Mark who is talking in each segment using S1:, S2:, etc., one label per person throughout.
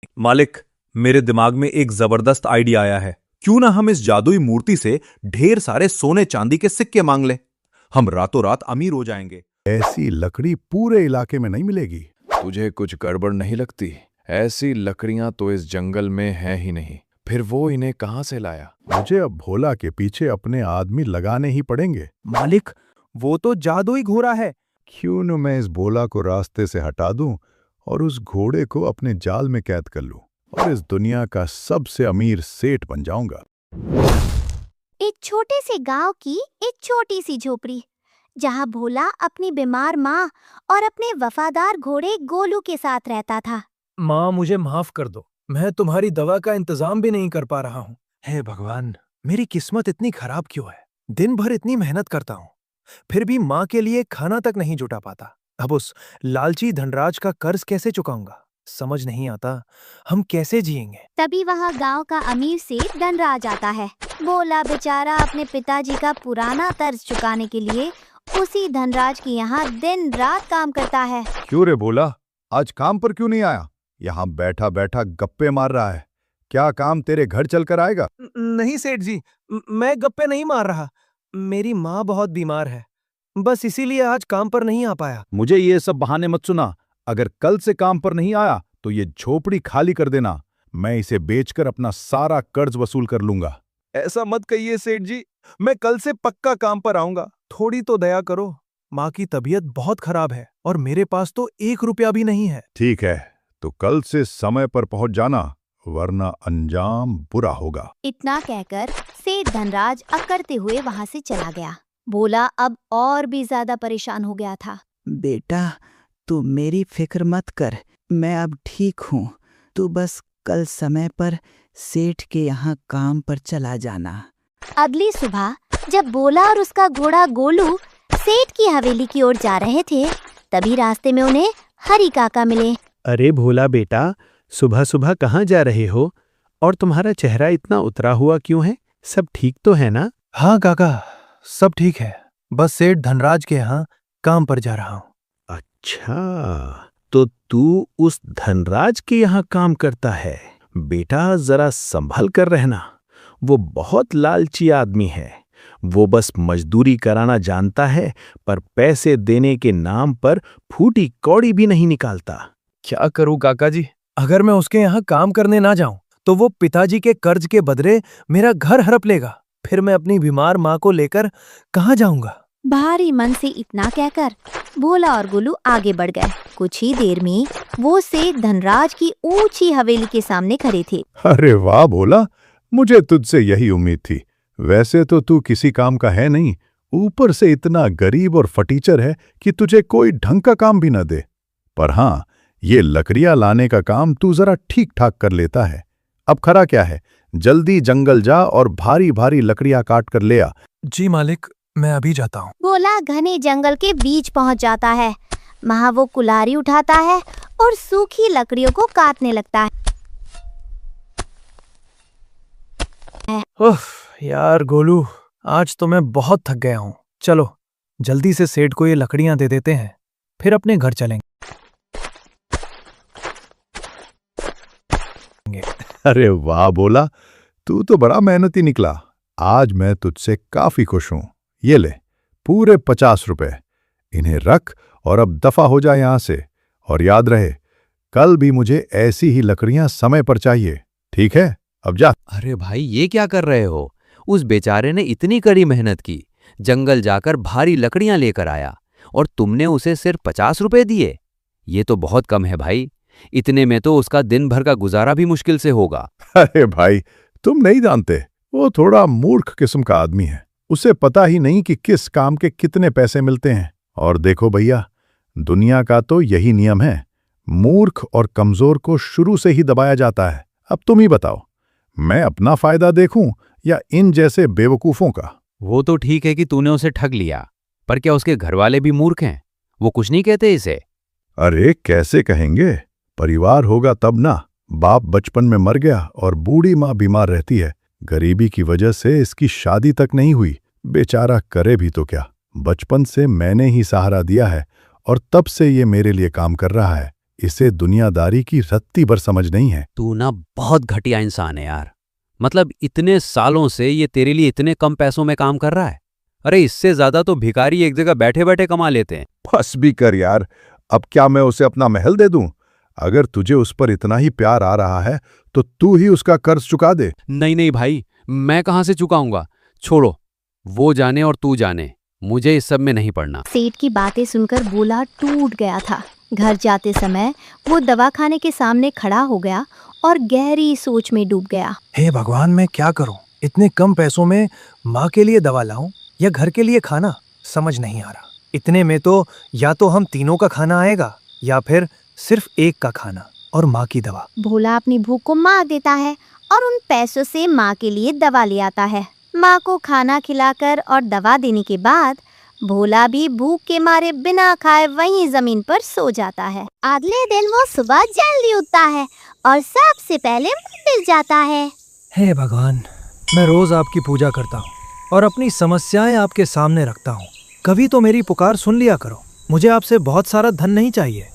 S1: मालिक, मेरे दिमाग में एक जबरदस्त आइडिया आया है। क्यों ना हम इस जादुई मूर्ति से ढेर सारे सोने चांदी के सिक्के मांग लें। हम रातों रात अमीर हो जाएंगे।
S2: ऐसी लकड़ी पूरे इलाके में नहीं मिलेगी।
S3: तुझे कुछ गड़बड़ नहीं लगती? ऐसी लकड़ियां तो इस जंगल में हैं ही नहीं। फिर वो इन्हें कहां से लाया?
S2: मुझे अब भोला के पीछे अपने आदमी लगाने ही पड़ेंगे।
S4: मालिक, वो तो जादुई घोड़ा है।
S2: क्यों न मैं इस भोला को रास्ते से हटा दूं और उस घोड़े को अपने जाल में कैद कर लूं और इस दुनिया का सबसे अमीर सेठ बन जाऊंगा।
S5: एक छोटे से गांव की एक छोटी सी झोपड़ी, जहां भोला अपनी बीमार माँ और अपने वफादार घोड़े गोलू के साथ रहता था।
S4: माँ, मुझे माफ कर दो। मैं तुम्हारी दवा का इंतजाम भी नहीं कर पा रहा हूँ। हे भगवान, मेरी किस्मत इतनी खराब क्यों है? दिन भर इतनी मेहनत करता हूँ, फिर भी माँ के लिए खाना तक नहीं जुटा पाता। अब उस लालची धनराज का कर्ज कैसे चुकाऊंगा? समझ नहीं आता हम कैसे जिएंगे।
S5: तभी वहां गांव का अमीर सेठ धनराज आता है। भोला बेचारा अपने पिताजी का पुराना कर्ज चुकाने के लिए उसी धनराज के यहाँ दिन रात काम करता है।
S2: क्यों रे भोला, आज काम पर क्यों नहीं आया? यहाँ बैठा बैठा गप्पे मार रहा है। क्या काम तेरे घर चलकर आएगा?
S4: नहीं सेठ जी, मैं गप्पे नहीं मार रहा। मेरी माँ बहुत बीमार है, बस इसीलिए आज काम पर नहीं आ पाया।
S2: मुझे ये सब बहाने मत सुना। अगर कल से काम पर नहीं आया तो ये झोपड़ी खाली कर देना। मैं इसे बेचकर अपना सारा कर्ज वसूल कर लूंगा।
S4: ऐसा मत कहिए सेठ जी, मैं कल से पक्का काम पर आऊंगा। थोड़ी तो दया करो। माँ की तबीयत बहुत खराब है और मेरे पास तो 1 रुपया भी नहीं है।
S2: ठीक है, तो कल से समय पर पहुंच जाना, वरना अंजाम बुरा होगा।
S5: इतना कहकर सेठ धनराज अकड़ते हुए वहां से चला गया। भोला अब और भी ज्यादा परेशान हो गया था।
S6: बेटा, तू मेरी फिक्र मत कर, मैं अब ठीक हूँ। तू बस कल समय पर सेठ के यहाँ काम पर चला जाना।
S5: अगली सुबह जब भोला और उसका घोड़ा गोलू सेठ की हवेली की ओर जा रहे थे, तभी रास्ते में उन्हें हरी काका मिले।
S7: अरे भोला बेटा, सुबह सुबह कहाँ जा रहे हो? और तुम्हारा चेहरा इतना उतरा हुआ क्यों है? सब ठीक तो है ना?
S4: हाँ काका, सब ठीक है। बस सेठ धनराज के यहाँ काम पर जा रहा हूँ।
S7: अच्छा, तो तू उस धनराज के यहाँ काम करता है? बेटा, जरा संभल कर रहना। वो बहुत लालची आदमी है। वो बस मजदूरी कराना जानता है, पर पैसे देने के नाम पर फूटी कौड़ी भी नहीं निकालता।
S4: क्या करूँ काका जी? अगर मैं उसके यहाँ काम करने ना जाऊं तो वो पिताजी के कर्ज के बदले मेरा घर हड़प लेगा। फिर मैं अपनी बीमार माँ को लेकर कहाँ जाऊंगा?
S5: भारी मन से इतना कहकर भोला और गोलू आगे बढ़ गए। कुछ ही देर में वो सेठ धनराज की ऊंची हवेली के सामने खड़े थे।
S2: अरे वाह भोला, मुझे तुझसे यही उम्मीद थी। वैसे तो तू किसी काम का है नहीं, ऊपर से इतना गरीब और फटीचर है कि तुझे कोई ढंग का काम भी न दे। पर हाँ, ये लकड़ियां लाने का काम तू जरा ठीक ठाक कर लेता है। अब खरा क्या है, जल्दी जंगल जा और भारी भारी लकड़ियां काट कर ले आ।
S4: जी मालिक, मैं अभी जाता हूँ।
S5: भोला घने जंगल के बीच पहुंच जाता है। वहां वो कुल्हाड़ी उठाता है और सूखी लकड़ियों को काटने लगता है।
S4: उफ, यार गोलू, आज तो मैं बहुत थक गया हूँ। चलो जल्दी से सेठ को ये लकड़ियां दे देते हैं, फिर अपने घर चलेंगे।
S2: अरे वाह भोला, तू तो बड़ा मेहनती निकला। आज मैं तुझसे काफी खुश हूं। ये ले, पूरे 50 रुपए। इन्हें रख और अब दफा हो जा यहां से। और याद रहे, कल भी मुझे ऐसी ही लकड़ियां समय पर चाहिए। ठीक है, अब जा।
S8: अरे भाई, ये क्या कर रहे हो? उस बेचारे ने इतनी कड़ी मेहनत की, जंगल जाकर भारी लकड़ियां लेकर आया, और तुमने उसे सिर्फ 50 रुपए दिए? ये तो बहुत कम है भाई। इतने में तो उसका दिन भर का गुजारा भी मुश्किल से होगा।
S2: अरे भाई, तुम नहीं जानते, वो थोड़ा मूर्ख किस्म का आदमी है। उसे पता ही नहीं कि किस काम के कितने पैसे मिलते हैं। और देखो भैया, दुनिया का तो यही नियम है, मूर्ख और कमजोर को शुरू से ही दबाया जाता है। अब तुम ही बताओ, मैं अपना फायदा देखूं या इन जैसे बेवकूफों का?
S8: वो तो ठीक है कि तूने उसे ठग लिया, पर क्या उसके घरवाले भी मूर्ख हैं? वो कुछ नहीं कहते इसे?
S2: अरे कैसे कहेंगे, परिवार होगा तब ना। बाप बचपन में मर गया और बूढ़ी माँ बीमार रहती है। गरीबी की वजह से इसकी शादी तक नहीं हुई। बेचारा करे भी तो क्या। बचपन से मैंने ही सहारा दिया है और तब से ये मेरे लिए काम कर रहा है। इसे दुनियादारी की रत्ती भर समझ नहीं है।
S8: तू ना बहुत घटिया इंसान है यार। मतलब इतने सालों से ये तेरे लिए इतने कम पैसों में काम कर रहा है। अरे इससे ज्यादा तो भिखारी एक जगह बैठे बैठे कमा लेते हैं।
S2: बस भी कर यार, अब क्या मैं उसे अपना महल दे दूं? अगर तुझे उस पर इतना ही प्यार आ रहा है तो तू ही उसका कर्ज चुका दे।
S8: नहीं नहीं भाई, मैं कहाँ से चुकाऊंगा। छोड़ो, वो जाने और तू जाने, मुझे इस सब में नहीं पड़ना।
S5: सेठ की बातें सुनकर भोला टूट गया था। घर जाते समय वो दवाखाने के सामने खड़ा हो गया और गहरी सोच में डूब गया।
S4: हे भगवान, मैं क्या करूं? इतने कम पैसों में माँ के लिए दवा लाऊं या घर के लिए खाना, समझ नहीं आ रहा। इतने में तो या तो हम तीनों का खाना आएगा या फिर सिर्फ एक का खाना और माँ की दवा।
S5: भोला अपनी भूख को मार देता है और उन पैसों से माँ के लिए दवा ले आता है। माँ को खाना खिलाकर और दवा देने के बाद भोला भी भूख के मारे बिना खाए वहीं जमीन पर सो जाता है। अगले दिन वो सुबह जल्दी उठता है और सबसे पहले मंदिर जाता है।
S4: हे भगवान, मैं रोज आपकी पूजा करता हूँ और अपनी समस्याएं आपके सामने रखता हूँ। कभी तो मेरी पुकार सुन लिया करो। मुझे आपसे बहुत सारा धन नहीं चाहिए,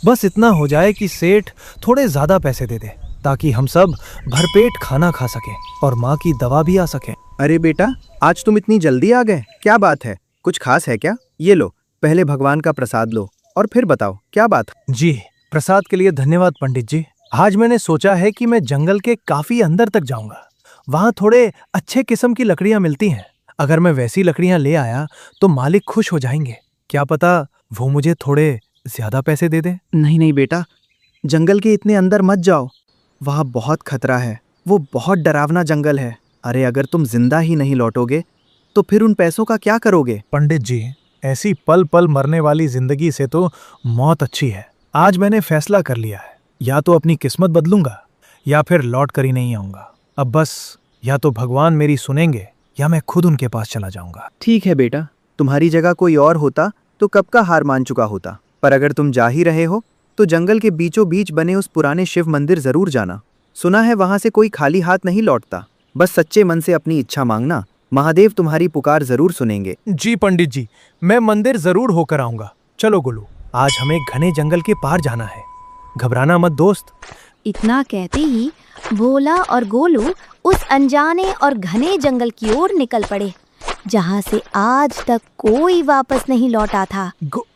S4: बस इतना हो जाए कि सेठ थोड़े ज्यादा पैसे दे दे ताकि हम सब भरपेट खाना खा सकें और माँ की दवा भी आ सके।
S9: अरे बेटा, आज तुम इतनी जल्दी आ गए, क्या बात है? कुछ खास है क्या? ये लो, पहले भगवान का प्रसाद लो और फिर बताओ क्या बात।
S4: जी, प्रसाद के लिए धन्यवाद पंडित जी। आज मैंने सोचा है कि मैं जंगल के काफी अंदर तक जाऊंगा। वहाँ थोड़े अच्छे किस्म की लकड़ियाँ मिलती हैं। अगर मैं वैसी लकड़ियाँ ले आया तो मालिक खुश हो जाएंगे। क्या पता वो मुझे थोड़े ज्यादा पैसे दे दे।
S9: नहीं नहीं बेटा, जंगल के इतने अंदर मत जाओ, वहाँ बहुत खतरा है। वो बहुत डरावना जंगल है। अरे अगर तुम जिंदा ही नहीं लौटोगे तो फिर उन पैसों का क्या करोगे?
S4: पंडित जी, ऐसी पल पल मरने वाली जिंदगी से तो मौत अच्छी है। आज मैंने फैसला कर लिया है, या तो अपनी किस्मत बदलूंगा या फिर लौट कर ही नहीं आऊंगा। अब बस या तो भगवान मेरी सुनेंगे या मैं खुद उनके पास चला जाऊंगा।
S9: ठीक है बेटा, तुम्हारी जगह कोई और होता तो कब का हार मान चुका होता। पर अगर तुम जा ही रहे हो तो जंगल के बीचों बीच बने उस पुराने शिव मंदिर जरूर जाना। सुना है वहां से कोई खाली हाथ नहीं लौटता। बस सच्चे मन से अपनी इच्छा मांगना, महादेव तुम्हारी पुकार जरूर सुनेंगे।
S4: जी पंडित जी, मैं मंदिर जरूर होकर आऊंगा। चलो गोलू, आज हमें घने जंगल के पार जाना है। घबराना मत दोस्त।
S5: इतना कहते ही भोला और गोलू उस अनजाने और घने जंगल की ओर निकल पड़े, जहाँ से आज तक कोई वापस नहीं लौटा था।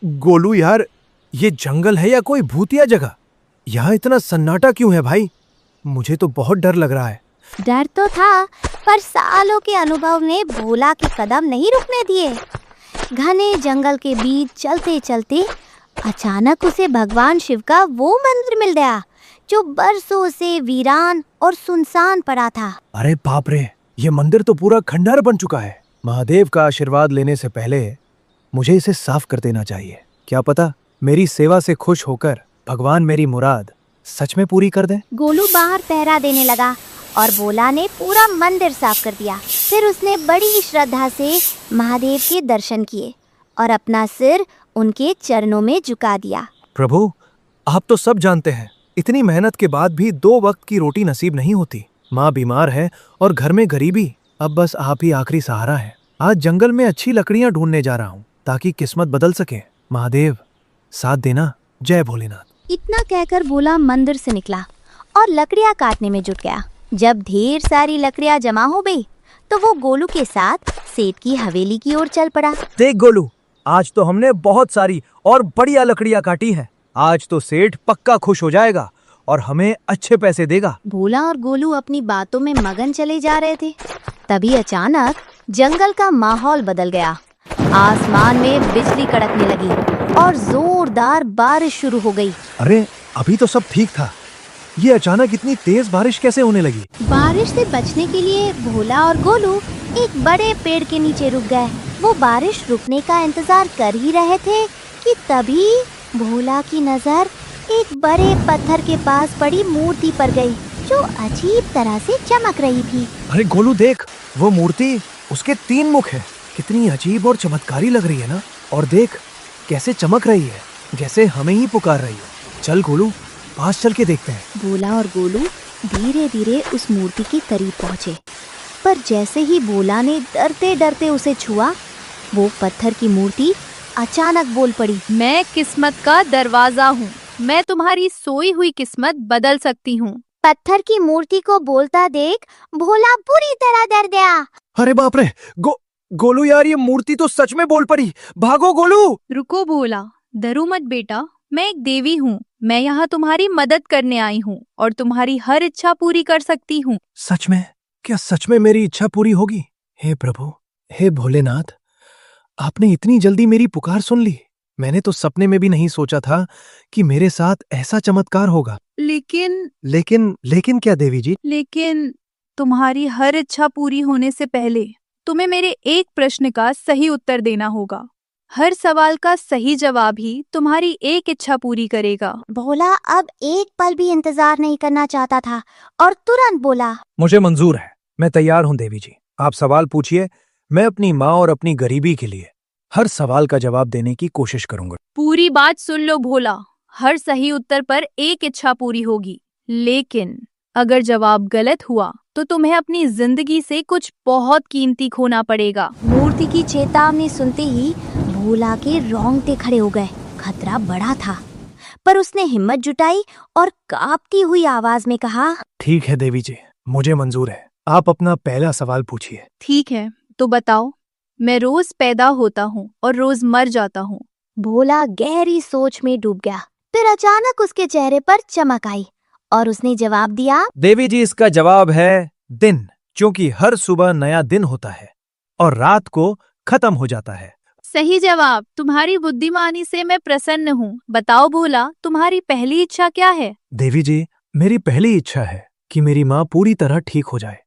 S4: गोलू यार, ये जंगल है या कोई भूतिया जगह? यहाँ इतना सन्नाटा क्यों है भाई? मुझे तो बहुत डर लग रहा है।
S5: डर तो था, पर सालों के अनुभव ने भोला के कदम नहीं रुकने दिए। घने जंगल के बीच चलते चलते अचानक उसे भगवान शिव का वो मंदिर मिल गया जो बरसों से वीरान और सुनसान पड़ा था।
S4: अरे बाप रे, ये मंदिर तो पूरा खंडहर बन चुका है। महादेव का आशीर्वाद लेने से पहले मुझे इसे साफ कर देना चाहिए। क्या पता मेरी सेवा से खुश होकर भगवान मेरी मुराद सच में पूरी कर दे।
S5: गोलू बाहर पहरा देने लगा और भोला ने पूरा मंदिर साफ कर दिया। फिर उसने बड़ी श्रद्धा से महादेव के दर्शन किए और अपना सिर उनके चरणों में झुका दिया।
S4: प्रभु, आप तो सब जानते हैं, इतनी मेहनत के बाद भी 2 वक्त की रोटी नसीब नहीं होती। माँ बीमार है और घर में गरीबी। अब बस आप ही आखिरी सहारा है। आज जंगल में अच्छी लकड़ियाँ ढूंढने जा रहा हूँ ताकि किस्मत बदल सके। महादेव साथ देना। जय भोलेनाथ।
S5: इतना कहकर भोला मंदिर से निकला और लकड़ियाँ काटने में जुट गया। जब ढेर सारी लकड़ियाँ जमा हो गई तो वो गोलू के साथ सेठ की हवेली की ओर चल पड़ा।
S4: देख गोलू, आज तो हमने बहुत सारी और बढ़िया लकड़ियाँ काटी हैं। आज तो सेठ पक्का खुश हो जाएगा और हमें अच्छे पैसे देगा।
S5: भोला और गोलू अपनी बातों में मगन चले जा रहे थे, तभी अचानक जंगल का माहौल बदल गया। आसमान में बिजली कड़कने लगी और जोरदार बारिश शुरू हो गई।
S4: अरे अभी तो सब ठीक था, ये अचानक इतनी तेज बारिश कैसे होने लगी?
S5: बारिश से बचने के लिए भोला और गोलू एक बड़े पेड़ के नीचे रुक गए। वो बारिश रुकने का इंतजार कर ही रहे थे कि तभी भोला की नजर एक बड़े पत्थर के पास पड़ी मूर्ति पर गई जो अजीब तरह से चमक रही थी।
S4: अरे गोलू देख, वो मूर्ति, उसके 3 मुख हैं। कितनी अजीब और चमत्कारी लग रही है ना। और देख कैसे चमक रही है, जैसे हमें ही पुकार रही है। चल गोलू, पास चल के देखते हैं।
S5: भोला और गोलू धीरे धीरे उस मूर्ति के करीब पहुंचे, पर जैसे ही भोला ने डरते डरते उसे छुआ, वो पत्थर की मूर्ति अचानक बोल पड़ी।
S10: मैं किस्मत का दरवाजा हूँ, मैं तुम्हारी सोई हुई किस्मत बदल सकती हूँ।
S5: पत्थर की मूर्ति को बोलता देख भोला बुरी तरह डर गया।
S4: अरे बाप रे, गोलू यार, ये मूर्ति तो सच में बोल पड़ी। भागो गोलू।
S10: रुको भोला, डरो मत बेटा, मैं एक देवी हूँ। मैं यहाँ तुम्हारी मदद करने आई हूँ और तुम्हारी हर इच्छा पूरी कर सकती हूँ।
S4: सच में? क्या सच में मेरी इच्छा पूरी होगी? हे प्रभु, हे भोलेनाथ, आपने इतनी जल्दी मेरी पुकार सुन ली। मैंने तो सपने में भी नहीं सोचा था कि मेरे साथ ऐसा चमत्कार होगा। लेकिन क्या देवी जी?
S10: लेकिन तुम्हारी हर इच्छा पूरी होने से पहले तुम्हें मेरे एक प्रश्न का सही उत्तर देना होगा। हर सवाल का सही जवाब ही तुम्हारी एक इच्छा पूरी करेगा।
S5: भोला अब एक पल भी इंतजार नहीं करना चाहता था और तुरंत बोला,
S4: मुझे मंजूर है, मैं तैयार हूँ देवी जी। आप सवाल पूछिए, मैं अपनी माँ और अपनी गरीबी के लिए हर सवाल का जवाब देने की कोशिश करूंगा।
S10: पूरी बात सुन लो भोला, हर सही उत्तर पर एक इच्छा पूरी होगी, लेकिन अगर जवाब गलत हुआ तो तुम्हें अपनी जिंदगी से कुछ बहुत कीमती खोना पड़ेगा।
S5: मूर्ति की चेतावनी सुनते ही भोला के रोंगटे खड़े हो गए। खतरा बड़ा था, पर उसने हिम्मत जुटाई और कांपती हुई आवाज में कहा,
S4: ठीक है देवी जी, मुझे मंजूर है। आप अपना पहला सवाल पूछिए।
S10: ठीक है, तो बताओ, मैं रोज पैदा होता हूँ और रोज मर जाता हूँ।
S5: भोला गहरी सोच में डूब गया। फिर अचानक उसके चेहरे पर चमक आई और उसने जवाब दिया,
S4: देवी जी, इसका जवाब है दिन, क्योंकि हर सुबह नया दिन होता है और रात को खत्म हो जाता है।
S10: सही जवाब। तुम्हारी बुद्धिमानी से मैं प्रसन्न हूँ। बताओ भोला, तुम्हारी पहली इच्छा क्या है?
S4: देवी जी, मेरी पहली इच्छा है कि मेरी माँ पूरी तरह ठीक हो जाए।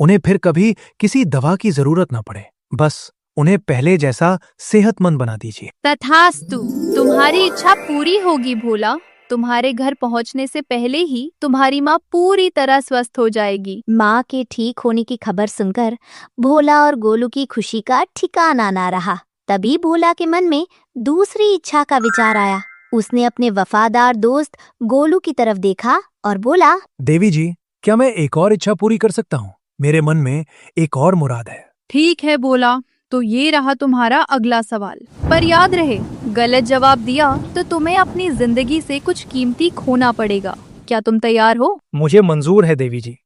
S4: उन्हें फिर कभी किसी दवा की जरूरत न पड़े। बस उन्हें पहले जैसा सेहतमंद बना दीजिए।
S10: तथास्तु, तुम्हारी इच्छा पूरी होगी भोला। तुम्हारे घर पहुंचने से पहले ही तुम्हारी माँ पूरी तरह स्वस्थ हो जाएगी।
S5: माँ के ठीक होने की खबर सुनकर भोला और गोलू की खुशी का ठिकाना ना रहा। तभी भोला के मन में दूसरी इच्छा का विचार आया। उसने अपने वफादार दोस्त गोलू की तरफ देखा और बोला,
S4: देवी जी, क्या मैं एक और इच्छा पूरी कर सकता हूँ? मेरे मन में एक और मुराद है।
S10: ठीक है भोला, तो ये रहा तुम्हारा अगला सवाल। पर याद रहे, गलत जवाब दिया तो तुम्हें अपनी जिंदगी से कुछ कीमती खोना पड़ेगा। क्या तुम तैयार हो?
S4: मुझे मंजूर है देवी जी।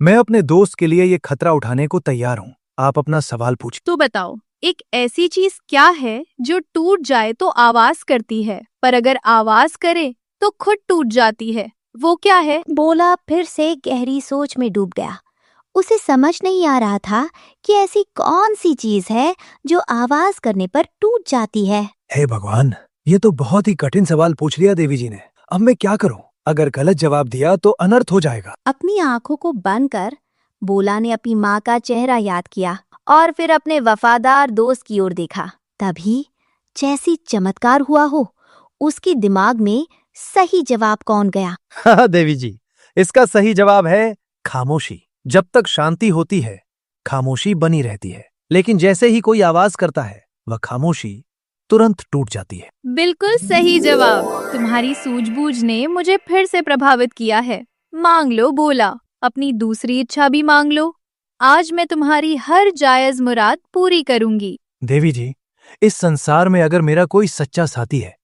S4: मैं अपने दोस्त के लिए ये खतरा उठाने को तैयार हूँ। आप अपना सवाल पूछिए।
S10: तो बताओ, एक ऐसी चीज क्या है जो टूट जाए तो आवाज करती है, पर अगर आवाज करे तो खुद टूट जाती है? वो क्या है?
S5: भोला फिर से गहरी सोच में डूब गया। उसे समझ नहीं आ रहा था कि ऐसी कौन सी चीज है जो आवाज करने पर टूट जाती है।
S4: हे भगवान, ये तो बहुत ही कठिन सवाल पूछ लिया देवी जी ने। अब मैं क्या करूं? अगर गलत जवाब दिया तो अनर्थ हो जाएगा।
S5: अपनी आंखों को बंद कर भोला ने अपनी माँ का चेहरा याद किया और फिर अपने वफादार दोस्त की ओर देखा। तभी जैसी चमत्कार हुआ हो, उसके दिमाग में सही जवाब कौन गया।
S4: हाँ देवी जी, इसका सही जवाब है खामोशी। जब तक शांति होती है, खामोशी बनी रहती है, लेकिन जैसे ही कोई आवाज करता है, वह खामोशी तुरंत टूट जाती है।
S10: बिल्कुल सही जवाब। तुम्हारी सूझबूझ ने मुझे फिर से प्रभावित किया है। मांग लो भोला, अपनी दूसरी इच्छा भी मांग लो। आज मैं तुम्हारी हर जायज मुराद पूरी करूंगी।
S4: देवी जी, इस संसार में अगर मेरा कोई सच्चा साथी है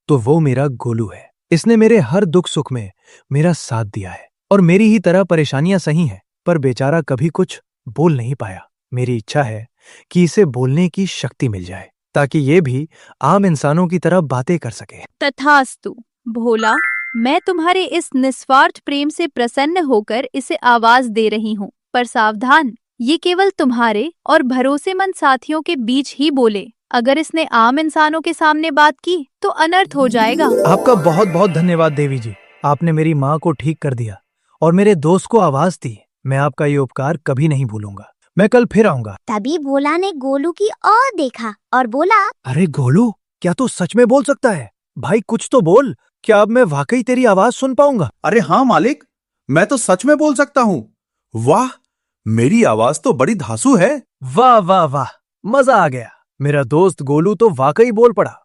S4: तो वो मेरा गोलू है। इसने मेरे हर दुख सुख में मेरा साथ दिया है और मेरी ही तरह परेशानियां सही हैं, पर बेचारा कभी कुछ बोल नहीं पाया। मेरी इच्छा है कि इसे बोलने की शक्ति मिल जाए ताकि ये भी आम इंसानों की तरह बातें कर सके।
S10: तथास्तु भोला, मैं तुम्हारे इस निस्वार्थ प्रेम से प्रसन्न होकर इसे आवाज दे रही हूँ, पर सावधान, ये केवल तुम्हारे और भरोसेमंद साथियों के बीच ही बोले। अगर इसने आम इंसानों के सामने बात की तो अनर्थ हो जाएगा।
S4: आपका बहुत बहुत धन्यवाद देवी जी। आपने मेरी माँ को ठीक कर दिया और मेरे दोस्त को आवाज दी। मैं आपका ये उपकार कभी नहीं भूलूंगा। मैं कल फिर आऊंगा।
S5: तभी भोला ने गोलू की ओर देखा और बोला,
S4: अरे गोलू, क्या तू सच में बोल सकता है? भाई कुछ तो बोल। क्या अब मैं वाकई तेरी आवाज सुन पाऊंगा?
S1: अरे हाँ मालिक, मैं तो सच में बोल सकता हूँ। वाह, मेरी आवाज तो बड़ी धांसू है।
S4: वाह वाह वाह, मजा आ गया। मेरा दोस्त गोलू तो वाकई बोल पड़ा।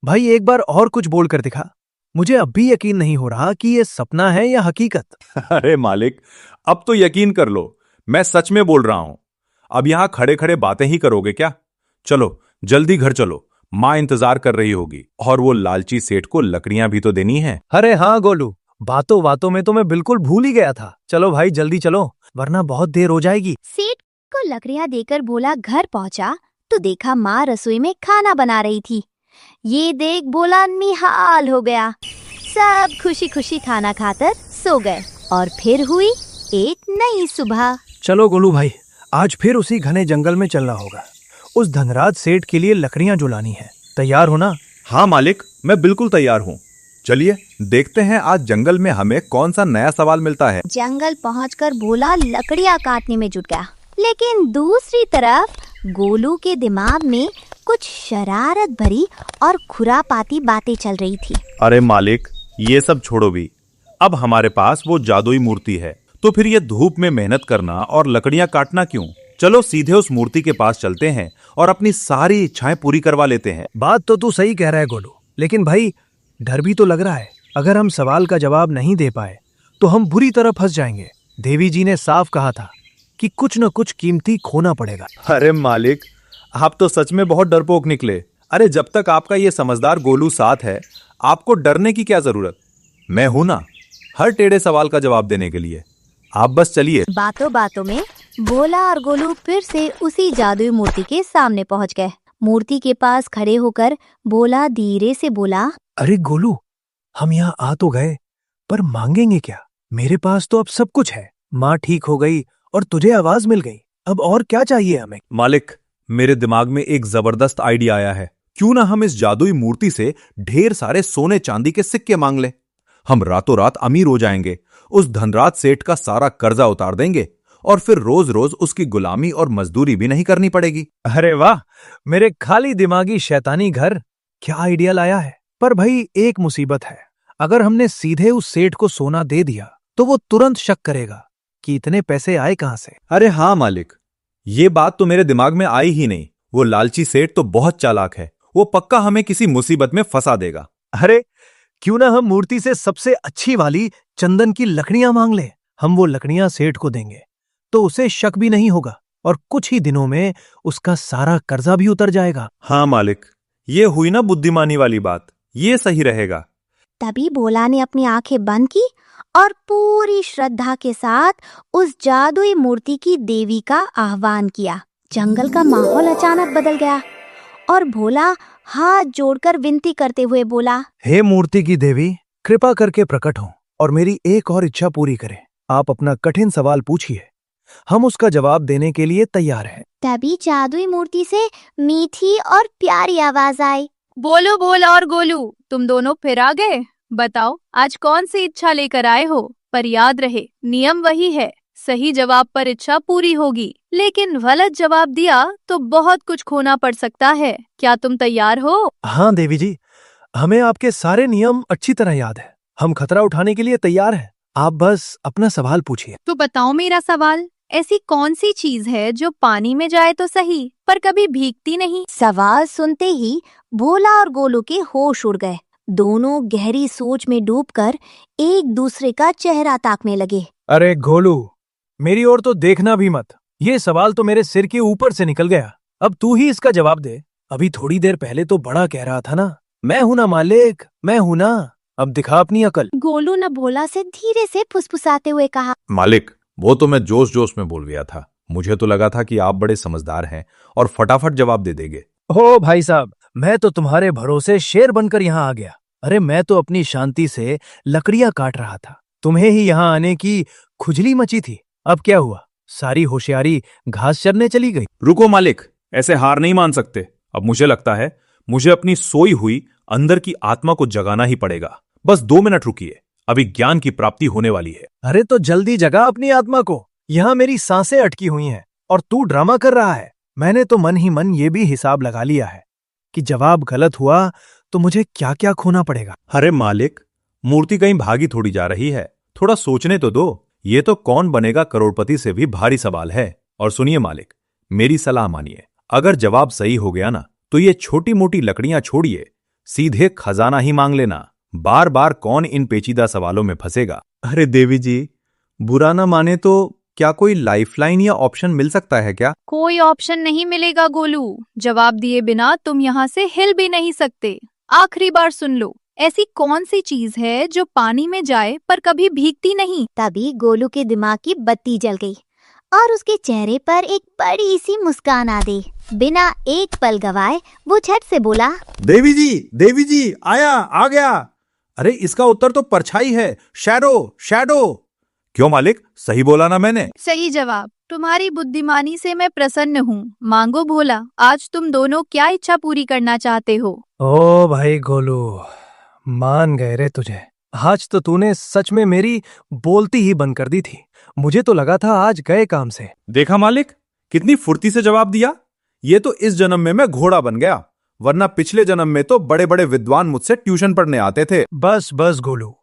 S4: भाई एक बार और कुछ बोल कर दिखा। मुझे अब भी यकीन नहीं हो रहा कि ये सपना है या हकीकत।
S1: अरे मालिक, अब तो यकीन कर लो, मैं सच में बोल रहा हूं। अब यहां खड़े खड़े बातें ही करोगे क्या? चलो जल्दी घर चलो, माँ इंतजार कर रही होगी और वो लालची सेठ को लकड़ियां भी तो देनी है।
S4: अरे हाँ गोलू, बातों बातों में तो मैं बिल्कुल भूल ही गया था। चलो भाई जल्दी चलो, वरना बहुत देर हो जाएगी।
S5: सेठ को लकड़ियां देकर भोला घर पहुंचा तो देखा माँ रसोई में खाना बना रही थी। ये देख भोला निहाल हो गया। सब खुशी खुशी खाना खाकर सो गए और फिर हुई एक नई सुबह।
S4: चलो गोलू भाई, आज फिर उसी घने जंगल में चलना होगा। उस धनराज सेठ के लिए लकड़ियां जुलानी है। तैयार हो ना?
S1: हाँ मालिक, मैं बिल्कुल तैयार हूँ। चलिए देखते हैं आज जंगल में हमें कौन सा नया सवाल मिलता है।
S5: जंगल पहुंचकर भोला लकड़ियां काटने में जुट गया, लेकिन दूसरी तरफ गोलू के दिमाग में कुछ शरारत भरी और खुरापाती बातें चल रही थी।
S1: अरे मालिक, ये सब छोड़ो भी। अब हमारे पास वो जादुई मूर्ति है, तो फिर ये धूप में मेहनत करना और लकड़ियां काटना क्यों? चलो सीधे उस मूर्ति के पास चलते हैं और अपनी सारी इच्छाएं पूरी करवा लेते हैं।
S4: बात तो तू सही कह रहा है गोलू, लेकिन भाई डर भी तो लग रहा है। अगर हम सवाल का जवाब नहीं दे पाए तो हम बुरी तरह फंस जाएंगे। देवी जी ने साफ कहा था कि कुछ न कुछ कीमती खोना पड़ेगा।
S1: अरे मालिक, आप तो सच में बहुत डरपोक निकले। अरे जब तक आपका ये समझदार गोलू साथ है, आपको डरने की क्या जरूरत? मैं हूं ना हर टेढ़े सवाल का जवाब देने के लिए। आप बस चलिए।
S5: बातों बातों में भोला और गोलू फिर से उसी जादुई मूर्ति के सामने पहुंच गए। मूर्ति के पास खड़े होकर भोला धीरे से बोला,
S4: अरे गोलू, हम यहाँ आ तो गए, पर मांगेंगे क्या? मेरे पास तो अब सब कुछ है। माँ ठीक हो गई और तुझे आवाज मिल गई। अब और क्या चाहिए हमें?
S1: मालिक, मेरे दिमाग में एक जबरदस्त आइडिया आया है। क्यों ना हम इस जादुई मूर्ति से ढेर सारे सोने चांदी के सिक्के मांग लें। हम रातों रात अमीर हो जाएंगे, उस धनराज सेठ का सारा कर्जा उतार देंगे और फिर रोज रोज उसकी गुलामी और मजदूरी भी नहीं करनी पड़ेगी।
S4: अरे वाह, मेरे खाली दिमागी शैतानी घर, क्या आइडिया लाया है। पर भाई एक मुसीबत है, अगर हमने सीधे उस सेठ को सोना दे दिया तो वो तुरंत शक करेगा कि इतने पैसे आए कहां से।
S1: अरे हाँ मालिक, ये बात तो मेरे दिमाग में आई ही नहीं। वो लालची सेठ तो बहुत चालाक है, वो पक्का हमें किसी मुसीबत में फंसा देगा।
S4: अरे क्यों ना हम मूर्ति से सबसे अच्छी वाली चंदन की लकड़ियां मांग लें। हम वो लकड़ियां सेठ को देंगे तो उसे शक भी नहीं होगा और कुछ ही दिनों में उसका सारा कर्जा भी उतर जाएगा।
S1: हाँ मालिक, ये हुई ना बुद्धिमानी वाली बात, ये सही रहेगा।
S5: तभी भोला ने अपनी आंखें बंद की और पूरी श्रद्धा के साथ उस जादुई मूर्ति की देवी का आह्वान किया। जंगल का माहौल अचानक बदल गया और भोला हाथ जोड़कर विनती करते हुए बोला,
S4: हे मूर्ति की देवी, कृपा करके प्रकट हो और मेरी एक और इच्छा पूरी करें। आप अपना कठिन सवाल पूछिए, हम उसका जवाब देने के लिए तैयार हैं।
S5: तभी जादुई मूर्ति से मीठी और प्यारी आवाज आई,
S10: बोलो भोला और गोलू, तुम दोनों फिर आ गए। बताओ आज कौन सी इच्छा लेकर आए हो? पर याद रहे, नियम वही है, सही जवाब पर इच्छा पूरी होगी, लेकिन गलत जवाब दिया तो बहुत कुछ खोना पड़ सकता है। क्या तुम तैयार हो?
S4: हाँ देवी जी, हमें आपके सारे नियम अच्छी तरह याद है। हम खतरा उठाने के लिए तैयार हैं। आप बस अपना सवाल पूछिए।
S10: तो बताओ मेरा सवाल, ऐसी कौन सी चीज है जो पानी में जाए तो सही पर कभी भीगती नहीं?
S5: सवाल सुनते ही भोला और गोलू के होश उड़ गए। दोनों गहरी सोच में डूबकर एक दूसरे का चेहरा ताकने लगे।
S4: अरे गोलू, मेरी ओर तो देखना भी मत। ये सवाल तो मेरे सिर के ऊपर से निकल गया। अब तू ही इसका जवाब दे। अभी थोड़ी देर पहले तो बड़ा कह रहा था ना, मैं हूं ना मालिक, मैं हूं ना। अब दिखा अपनी अकल।
S5: गोलू ने भोला से धीरे से फुसफुसाते हुए कहा,
S1: मालिक, वो तो मैं जोश जोश में बोल गया था। मुझे तो लगा था कि आप बड़े समझदार हैं और फटाफट जवाब दे देंगे।
S4: ओ भाई साहब, मैं तो तुम्हारे भरोसे शेर बनकर यहाँ आ गया। अरे मैं तो अपनी शांति से लकड़ियां काट रहा था, तुम्हें ही यहाँ आने की खुजली मची थी। अब क्या हुआ? सारी होशियारी घास चरने चली गई।
S1: रुको मालिक, ऐसे हार नहीं मान सकते। अब मुझे लगता है मुझे अपनी सोई हुई अंदर की आत्मा को जगाना ही पड़ेगा। बस 2 मिनट रुकिए, अभी ज्ञान की प्राप्ति होने वाली है।
S4: अरे तो जल्दी जगा अपनी आत्मा को। यहाँ मेरी सांसें अटकी हुई हैं और तू ड्रामा कर रहा है। मैंने तो मन ही मन ये भी हिसाब लगा लिया है कि जवाब गलत हुआ तो मुझे क्या क्या खोना पड़ेगा।
S1: अरे मालिक, मूर्ति कहीं भागी थोड़ी जा रही है, थोड़ा सोचने तो दो। ये तो कौन बनेगा करोड़पति से भी भारी सवाल है। और सुनिए मालिक, मेरी सलाह मानिए। अगर जवाब सही हो गया ना, तो ये छोटी मोटी लकड़ियां छोड़िए, सीधे खजाना ही मांग लेना। बार बार कौन इन पेचीदा सवालों में फंसेगा। अरे देवी जी, बुरा ना माने तो क्या कोई लाइफलाइन या ऑप्शन मिल सकता है क्या?
S10: कोई ऑप्शन नहीं मिलेगा गोलू। जवाब दिए बिना तुम यहाँ से हिल भी नहीं सकते। आखिरी बार सुन लो, ऐसी कौन सी चीज है जो पानी में जाए पर कभी भीगती नहीं?
S5: तभी गोलू के दिमाग की बत्ती जल गई और उसके चेहरे पर एक बड़ी सी मुस्कान आ गई। बिना एक पल गवाए वो झट से बोला,
S1: देवी जी, आ गया। अरे इसका उत्तर तो परछाई है, शैडो। क्यों मालिक, सही बोला ना मैंने?
S10: सही जवाब। तुम्हारी बुद्धिमानी से मैं प्रसन्न हूँ। मांगो भोला, आज तुम दोनों क्या इच्छा पूरी करना चाहते हो?
S4: ओ भाई गोलू, मान गए रे तुझे। आज तो तूने सच में मेरी बोलती ही बंद कर दी थी। मुझे तो लगा था आज गए काम से।
S1: देखा मालिक, कितनी फुर्ती से जवाब दिया। ये तो इस जन्म में मैं घोड़ा बन गया, वरना पिछले जन्म में तो बड़े बड़े विद्वान मुझसे ट्यूशन पढ़ने आते थे।
S4: बस गोलू,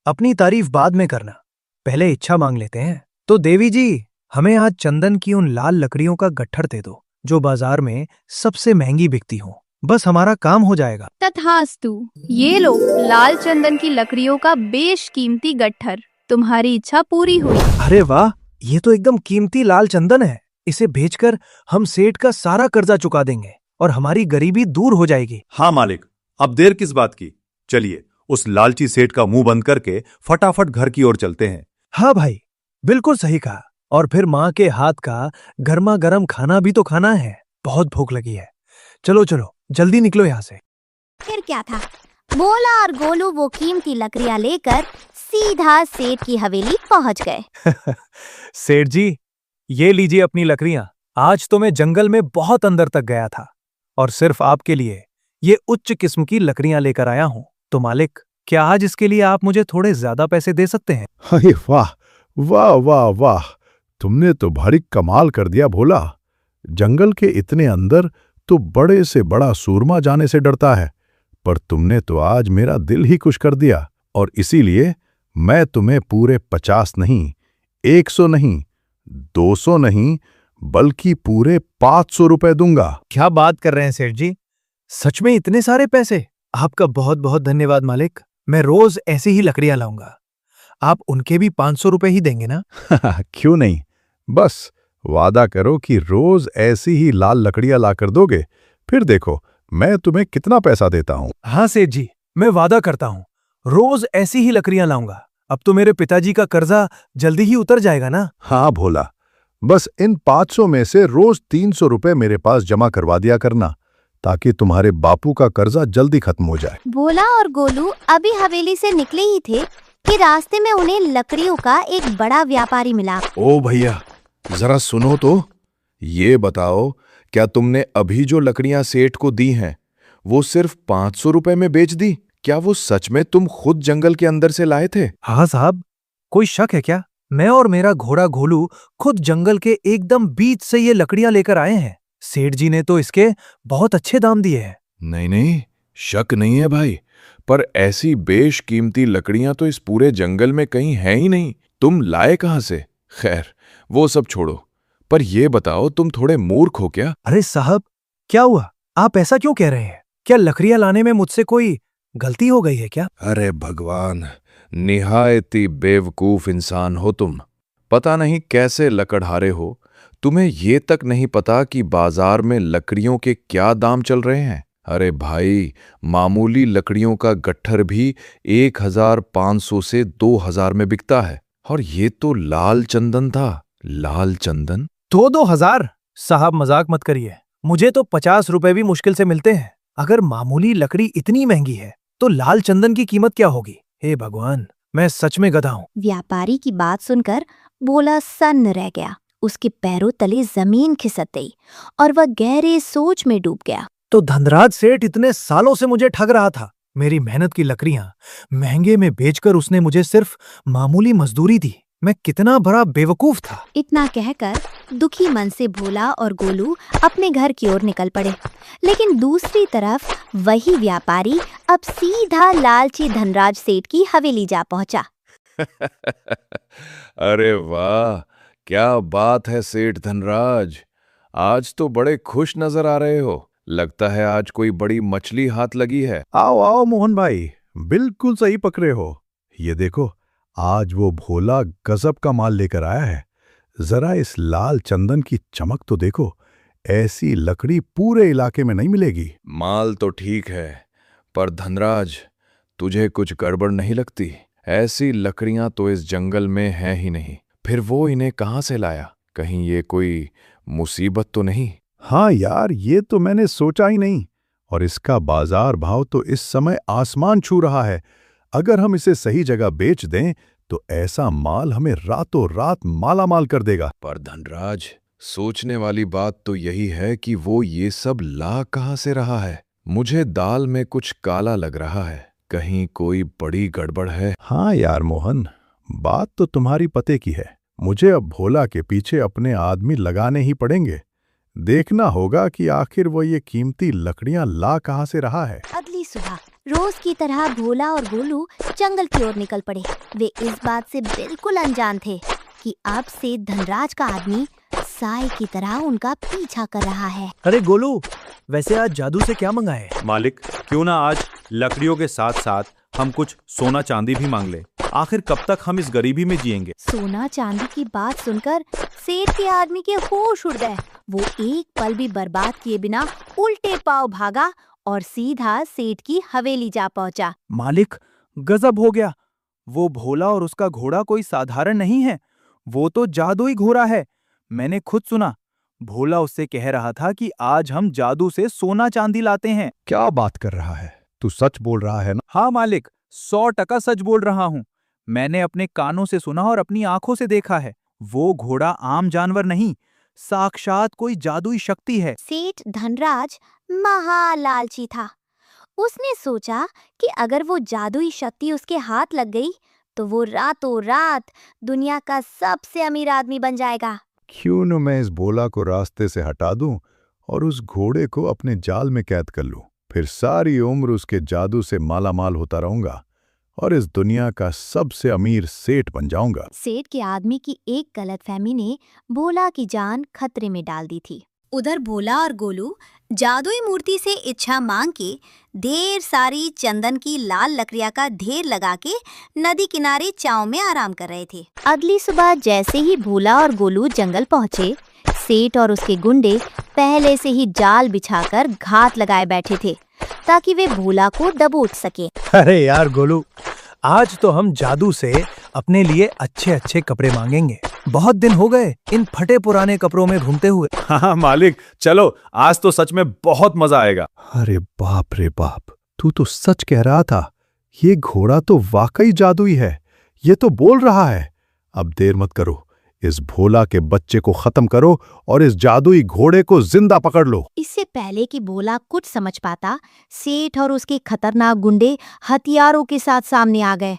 S4: अपनी तारीफ बाद में करना, पहले इच्छा मांग लेते हैं। तो देवी जी, हमें आज चंदन की उन लाल लकड़ियों का गट्ठर दे दो जो बाजार में सबसे महंगी बिकती हो। बस हमारा काम हो जाएगा।
S10: तथास्तु। ये लो लाल चंदन की लकड़ियों का बेशकीमती गट्ठर। तुम्हारी इच्छा पूरी हुई।
S4: अरे वाह, ये तो एकदम कीमती लाल चंदन है। इसे बेचकर हम सेठ का सारा कर्जा चुका देंगे और हमारी गरीबी दूर हो जाएगी।
S1: हाँ मालिक, अब देर किस बात की। चलिए उस लालची सेठ का मुंह बंद करके फटाफट घर की ओर चलते हैं।
S4: हाँ भाई, बिल्कुल सही कहा। और फिर माँ के हाथ का गर्मा गर्म खाना भी तो खाना है। बहुत भूख लगी है। चलो जल्दी निकलो यहाँ से।
S5: फिर क्या था, भोला और गोलू वो कीमती लकड़ियां लेकर सीधा सेठ की हवेली पहुंच गए।
S4: सेठ जी, ये लीजिए अपनी लकड़ियां। आज तो मैं जंगल में बहुत अंदर तक गया था और सिर्फ आपके लिए ये उच्च किस्म की लकड़ियां लेकर आया हूं। तो मालिक, क्या आज इसके लिए आप मुझे थोड़े ज्यादा पैसे दे सकते हैं?
S2: अरे वाह वाह वाह वाह, तुमने तो भारी कमाल कर दिया भोला। जंगल के इतने अंदर तो बड़े से बड़ा सूरमा जाने से डरता है, पर तुमने तो आज मेरा दिल ही खुश कर दिया। और इसीलिए मैं तुम्हें पूरे 50 नहीं, 100 नहीं, 200 नहीं, बल्कि पूरे 500 रुपए दूंगा।
S4: क्या बात कर रहे हैं सेठ जी? सच में इतने सारे पैसे? आपका बहुत बहुत धन्यवाद मालिक। मैं रोज ऐसी ही लकड़ियां लाऊंगा। आप उनके भी 500 रुपए ही देंगे ना?
S2: क्यों नहीं, बस वादा करो कि रोज ऐसी ही लाल लकड़ियां लाकर दोगे, फिर देखो मैं तुम्हें कितना पैसा देता हूं।
S4: हाँ सेठ जी, मैं वादा करता हूँ, रोज ऐसी ही लकड़ियां लाऊंगा। अब तो मेरे पिताजी का कर्जा जल्दी ही उतर जाएगा ना?
S2: हाँ भोला, बस इन 500 में से रोज 300 रुपए मेरे पास जमा करवा दिया करना, ताकि तुम्हारे बापू का कर्जा जल्दी खत्म हो जाए।
S5: भोला और गोलू अभी हवेली से निकले ही थे कि रास्ते में उन्हें लकड़ियों का एक बड़ा व्यापारी मिला।
S3: ओ भैया, जरा सुनो तो, ये बताओ, क्या तुमने अभी जो लकड़ियां सेठ को दी हैं वो सिर्फ 500 रुपए में बेच दी? क्या वो सच में तुम खुद जंगल के अंदर से लाए थे?
S4: हाँ साहब, कोई शक है क्या? मैं और मेरा घोड़ा गोलू खुद जंगल के एकदम बीच से ये लकड़ियां लेकर आए हैं। सेठ जी ने तो इसके बहुत अच्छे दाम दिए हैं।
S3: नहीं, शक नहीं है भाई, पर ऐसी बेशकीमती लकड़ियां तो इस पूरे जंगल में कहीं हैं ही नहीं। तुम लाए कहां से? खैर, वो सब छोड़ो, पर ये बताओ, तुम थोड़े मूर्ख हो क्या?
S4: अरे साहब, क्या हुआ? आप ऐसा क्यों कह रहे हैं? क्या लकड़ियां लाने में मुझसे कोई गलती हो गई है क्या?
S3: अरे भगवान, निहायती बेवकूफ इंसान हो तुम। पता नहीं कैसे लकड़हारे हो। तुम्हें ये तक नहीं पता कि बाजार में लकड़ियों के क्या दाम चल रहे हैं। अरे भाई, मामूली लकड़ियों का गट्ठर भी 1500 से 2000 में बिकता है, और ये तो लाल चंदन था। लाल चंदन?
S4: तो 2000? साहब मजाक मत करिए, मुझे तो 50 रुपए भी मुश्किल से मिलते हैं। अगर मामूली लकड़ी इतनी महंगी है तो लाल चंदन की कीमत क्या होगी? हे भगवान, मैं सच में गधा हूँ।
S5: व्यापारी की बात सुनकर भोला सन्न रह गया। उसके पैरों तले जमीन खिसक गई और वह गहरे सोच में डूब गया।
S4: तो धनराज सेठ इतने सालों से मुझे ठग रहा था। मेरी मेहनत की लकड़ियां महंगे में बेचकर उसने मुझे सिर्फ मामूली मजदूरी दी। मैं कितना बड़ा बेवकूफ था।
S5: इतना कहकर दुखी मन से भोला और गोलू अपने घर की ओर निकल पड़े। लेकिन दूसरी तरफ वही व्यापारी अब सीधा लालची धनराज सेठ की हवेली जा पहुंचा।
S3: अरे वाह, क्या बात है सेठ धनराज, आज तो बड़े खुश नजर आ रहे हो। लगता है आज कोई बड़ी मछली हाथ लगी है।
S2: आओ आओ मोहन भाई, बिल्कुल सही पकड़े हो। ये देखो, आज वो भोला गजब का माल लेकर आया है। जरा इस लाल चंदन की चमक तो देखो, ऐसी लकड़ी पूरे इलाके में नहीं मिलेगी।
S3: माल तो ठीक है, पर धनराज, तुझे कुछ गड़बड़ नहीं लगती? ऐसी लकड़ियां तो इस जंगल में हैं ही नहीं। फिर वो इन्हें कहाँ से लाया? कहीं ये कोई मुसीबत तो नहीं?
S2: हाँ यार, ये तो मैंने सोचा ही नहीं। और इसका बाजार भाव तो इस समय आसमान छू रहा है। अगर हम इसे सही जगह बेच दें तो ऐसा माल हमें रातों रात मालामाल कर देगा।
S3: पर धनराज, सोचने वाली बात तो यही है कि वो ये सब ला कहाँ से रहा है। मुझे दाल में कुछ काला लग रहा है, कहीं कोई बड़ी गड़बड़ है।
S2: हाँ यार मोहन, बात तो तुम्हारी पते की है। मुझे अब भोला के पीछे अपने आदमी लगाने ही पड़ेंगे। देखना होगा कि आखिर वो ये कीमती लकड़ियां ला कहाँ से रहा है।
S5: अगली सुबह रोज की तरह भोला और गोलू जंगल की ओर निकल पड़े। वे इस बात से बिल्कुल अनजान थे कि अब से धनराज का आदमी साए की तरह उनका पीछा कर रहा है।
S4: अरे गोलू, वैसे आज जादू से क्या मंगाए?
S1: मालिक, क्यों ना आज लकड़ियों के साथ साथ हम कुछ सोना चांदी भी मांग ले। आखिर कब तक हम इस गरीबी में जिएंगे।
S5: सोना चांदी की बात सुनकर सेठ के आदमी के होश उड़ गए। वो एक पल भी बर्बाद किए बिना उल्टे पांव भागा और सीधा सेठ की हवेली जा पहुंचा।
S4: मालिक, गजब हो गया। वो भोला और उसका घोड़ा कोई साधारण नहीं है, वो तो जादुई घोड़ा है। मैंने खुद सुना। भोला उससे कह रहा था कि आज हम जादू से सोना चांदी लाते हैं।
S2: क्या बात कर रहा है? तू सच बोल रहा है ना?
S4: हाँ मालिक, 100% सच बोल रहा हूँ। मैंने अपने कानों से सुना और अपनी आंखों से देखा है। वो घोड़ा आम जानवर नहीं, साक्षात कोई जादुई शक्ति है।
S5: सेठ धनराज महालालची था। उसने सोचा कि अगर वो जादुई शक्ति उसके हाथ लग गई तो वो रातों रात दुनिया का सबसे अमीर आदमी बन जाएगा।
S2: क्यों न मैं इस भोला को रास्ते से हटा दूं और उस घोड़े को अपने जाल में कैद कर लूं। फिर सारी उम्र उसके जादू से मालामाल होता रहूंगा और इस दुनिया का सबसे अमीर सेठ बन जाऊंगा।
S5: सेठ के आदमी की एक गलतफहमी ने भोला की जान खतरे में डाल दी थी। उधर भोला और गोलू जादुई मूर्ति से इच्छा मांग के ढेर सारी चंदन की लाल लकड़ियां का ढेर लगा के नदी किनारे चाव में आराम कर रहे थे। अगली सुबह जैसे ही भोला और गोलू जंगल पहुंचे, सेठ और उसके गुंडे पहले से ही जाल बिछाकर घात लगाए बैठे थे ताकि वे भोला को दबोच सके।
S4: अरे यार गोलू, आज तो हम जादू से अपने लिए अच्छे अच्छे कपड़े मांगेंगे। बहुत दिन हो गए इन फटे पुराने कपड़ों में घूमते हुए।
S1: हाँ मालिक, चलो आज तो सच में बहुत मजा आएगा।
S2: अरे बाप रे बाप, तू तो सच कह रहा था। ये घोड़ा तो वाकई जादुई है। ये तो बोल रहा है। अब देर मत करो, इस भोला के बच्चे को खत्म करो और इस जादुई घोड़े को जिंदा पकड़ लो।
S5: इससे पहले कि भोला कुछ समझ पाता, सेठ और उसके खतरनाक गुंडे हथियारों के साथ सामने आ गए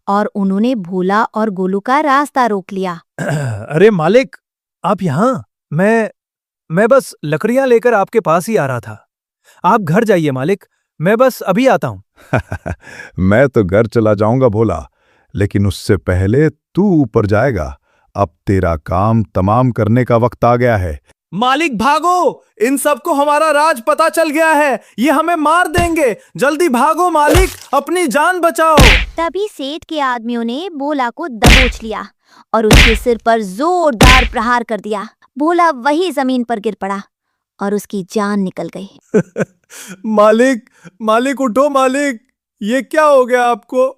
S5: और उन्होंने भोला और गोलू का रास्ता रोक लिया।
S4: अरे मालिक, आप यहाँ? मैं बस लकड़ियां लेकर आपके पास ही आ रहा था। आप घर जाइए मालिक, मैं बस अभी आता हूँ।
S2: मैं तो घर चला जाऊंगा भोला, लेकिन उससे पहले तू ऊपर जाएगा। अब तेरा काम तमाम करने का वक्त आ गया है।
S4: मालिक भागो, इन सबको हमारा राज पता चल गया है। ये हमें मार देंगे। जल्दी भागो मालिक, अपनी जान बचाओ।
S5: तभी सेठ के आदमियों ने भोला को दबोच लिया और उसके सिर पर जोरदार प्रहार कर दिया। भोला वही जमीन पर गिर पड़ा और उसकी जान निकल गई।
S4: मालिक उठो मालिक, ये क्या हो गया आपको?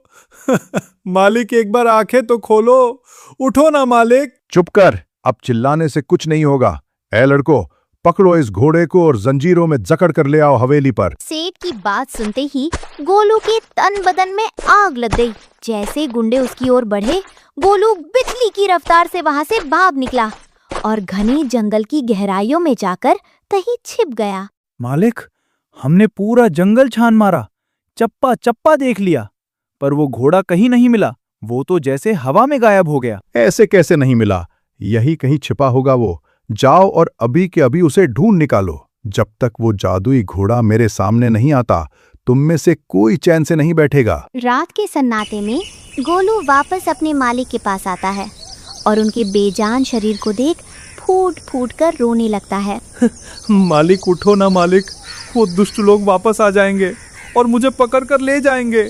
S4: मालिक एक बार आंखें तो खोलो, उठो ना मालिक।
S2: चुप कर, अब चिल्लाने से कुछ नहीं होगा। ए लड़को, पकड़ो इस घोड़े को और जंजीरों में जकड़ कर ले आओ हवेली पर।
S5: सेठ की बात सुनते ही गोलू के तन बदन में आग लग गई। जैसे गुंडे उसकी ओर बढ़े, गोलू बिजली की रफ्तार से वहां से भाग निकला और घने जंगल की गहराइयों में जाकर कहीं छिप गया।
S4: मालिक, हमने पूरा जंगल छान मारा, चप्पा चप्पा देख लिया, पर वो घोड़ा कहीं नहीं मिला। वो तो जैसे हवा में गायब हो गया।
S2: ऐसे कैसे नहीं मिला? यही कहीं छिपा होगा वो। जाओ और अभी के अभी उसे ढूंढ निकालो। जब तक वो जादुई घोड़ा मेरे सामने नहीं आता, तुम में से कोई चैन से नहीं बैठेगा।
S5: रात के सन्नाटे में गोलू वापस अपने मालिक के पास आता है और उनके बेजान शरीर को देख फूट फूट कर रोने लगता है।
S4: मालिक उठो ना मालिक, वो दुष्ट लोग वापस आ जाएंगे और मुझे पकड़ कर ले जाएंगे।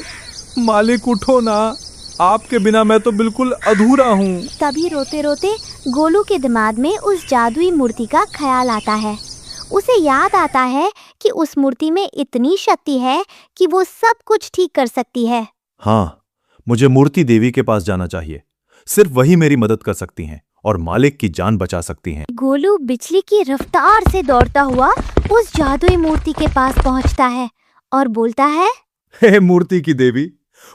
S4: मालिक उठो ना।
S1: आपके बिना मैं तो बिल्कुल अधूरा हूँ।
S5: तभी रोते रोते गोलू के दिमाग में उस जादुई मूर्ति का ख्याल आता है। उसे याद आता है कि उस मूर्ति में इतनी शक्ति है कि वो सब कुछ ठीक कर सकती है।
S1: हाँ, मुझे मूर्ति देवी के पास जाना चाहिए। सिर्फ वही मेरी मदद कर सकती हैं और मालिक की जान बचा सकती हैं।
S5: गोलू बिजली की रफ्तार से दौड़ता हुआ उस जादुई मूर्ति के पास पहुंचता है और बोलता है,
S1: हे मूर्ति की देवी,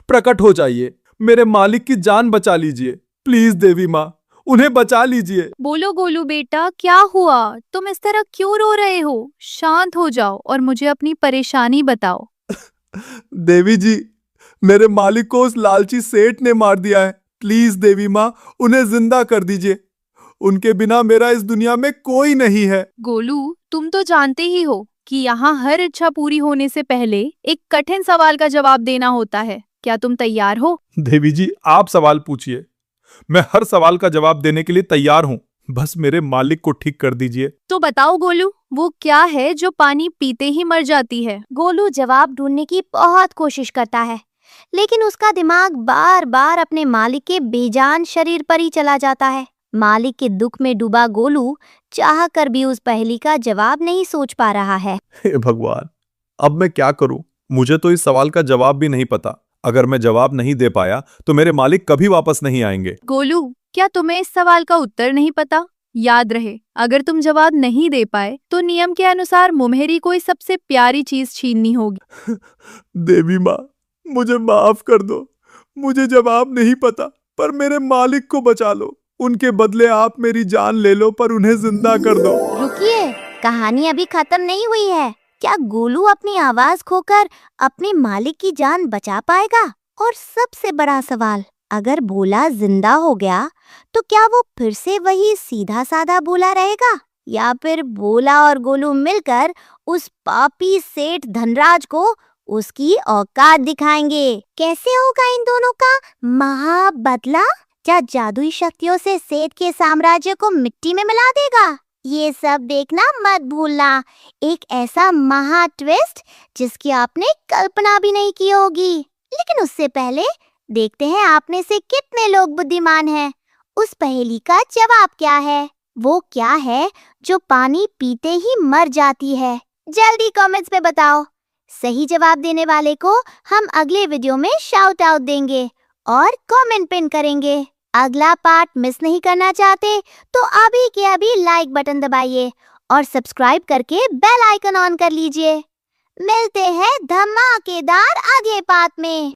S1: प्रकट हो जाइए, मेरे मालिक की जान बचा लीजिए। प्लीज देवी माँ, उन्हें बचा लीजिए।
S10: बोलो गोलू बेटा, क्या हुआ? तुम इस तरह क्यों रो रहे हो? शांत हो जाओ और मुझे अपनी परेशानी बताओ।
S1: देवी जी, मेरे मालिक को उस लालची सेठ ने मार दिया है। प्लीज देवी माँ, उन्हें जिंदा कर दीजिए। उनके बिना मेरा इस दुनिया में कोई नहीं है।
S10: गोलू, तुम तो जानते ही हो कि यहाँ हर इच्छा पूरी होने से पहले एक कठिन सवाल का जवाब देना होता है। क्या तुम तैयार हो?
S1: देवी जी, आप सवाल पूछिए। मैं हर सवाल का जवाब देने के लिए तैयार हूँ। बस मेरे मालिक को ठीक कर दीजिए।
S10: तो बताओ गोलू, वो क्या है जो पानी पीते ही मर जाती है?
S5: गोलू जवाब ढूंढने की बहुत कोशिश करता है, लेकिन उसका दिमाग बार बार अपने मालिक के बेजान शरीर पर ही चला जाता है। मालिक के दुख में डूबा गोलू चाह कर भी उस पहेली का जवाब नहीं सोच पा रहा है।
S1: हे भगवान, अब मैं क्या करूं? मुझे तो इस सवाल का जवाब भी नहीं पता। अगर मैं जवाब नहीं दे पाया तो मेरे मालिक कभी वापस नहीं आएंगे।
S10: गोलू, क्या तुम्हें इस सवाल का उत्तर नहीं पता? याद रहे, अगर तुम जवाब नहीं दे पाए तो नियम के अनुसार मुम्हेरी को इस सबसे प्यारी चीज छीननी होगी।
S1: देवी माँ, मुझे माफ कर दो। मुझे जवाब नहीं पता, पर मेरे मालिक को बचा लो। उनके बदले आप मेरी जान ले लो, पर उन्हें जिंदा कर दो।
S5: रुकिए, कहानी अभी खत्म नहीं हुई है। क्या गोलू अपनी आवाज खोकर अपने मालिक की जान बचा पाएगा? और सबसे बड़ा सवाल, अगर भोला जिंदा हो गया तो क्या वो फिर से वही सीधा साधा भोला रहेगा, या फिर भोला और गोलू मिलकर उस पापी सेठ धनराज को उसकी औकात दिखाएंगे? कैसे होगा इन दोनों का महाबदला? क्या जादुई शक्तियों से सेठ के साम्राज्य को मिट्टी में मिला देगा? ये सब देखना मत भूलना। एक ऐसा महा ट्विस्ट जिसकी आपने कल्पना भी नहीं की होगी। लेकिन उससे पहले देखते हैं आप में से कितने लोग बुद्धिमान हैं। उस पहेली का जवाब क्या है? वो क्या है जो पानी पीते ही मर जाती है? जल्दी कमेंट्स में बताओ। सही जवाब देने वाले को हम अगले वीडियो में शाउट आउट देंगे और कमेंट पिन करेंगे। अगला पार्ट मिस नहीं करना चाहते तो अभी के अभी लाइक बटन दबाइए और सब्सक्राइब करके बेल आइकन ऑन कर लीजिए। मिलते हैं धमाकेदार अगले पार्ट में।